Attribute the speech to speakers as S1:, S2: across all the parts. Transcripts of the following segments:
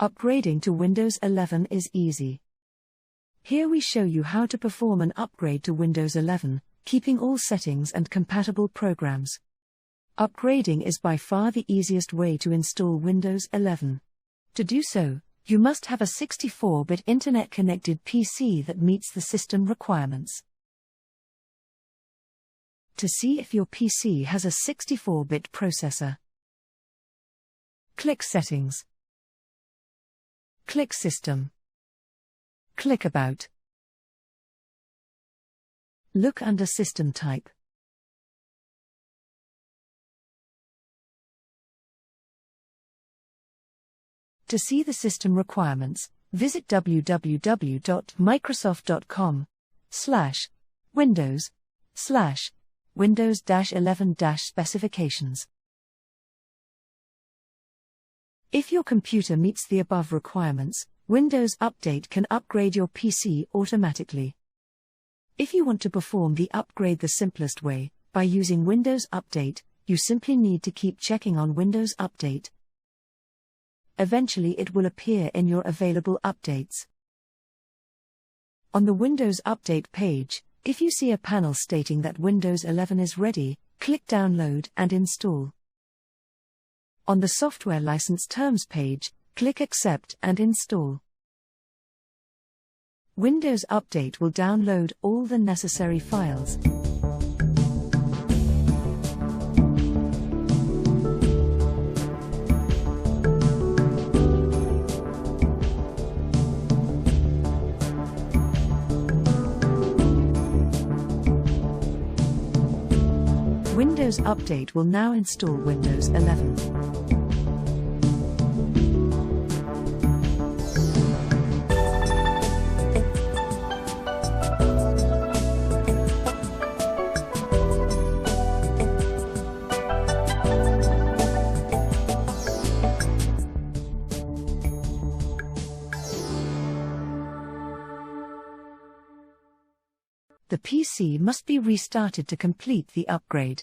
S1: Upgrading to Windows 11 is easy. Here we show you how to perform an upgrade to Windows 11, keeping all settings and compatible programs. Upgrading is by far the easiest way to install Windows 11. To do so, you must have a 64-bit internet-connected PC that meets the system requirements. To see if your PC has a 64-bit processor, click Settings. Click System. Click About. Look under System Type. To see the system requirements, visit www.microsoft.com/windows/Windows-11-specifications. If your computer meets the above requirements, Windows Update can upgrade your PC automatically. If you want to perform the upgrade the simplest way, by using Windows Update, you simply need to keep checking on Windows Update. Eventually it will appear in your available updates. On the Windows Update page, if you see a panel stating that Windows 11 is ready, click Download and Install. On the Software License Terms page, click Accept and Install. Windows Update will download all the necessary files. Windows Update will now install Windows 11. The PC must be restarted to complete the upgrade.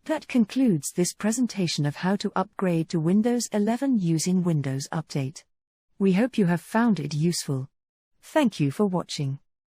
S1: That concludes this presentation of how to upgrade to Windows 11 using Windows Update. We hope you have found it useful. Thank you for watching.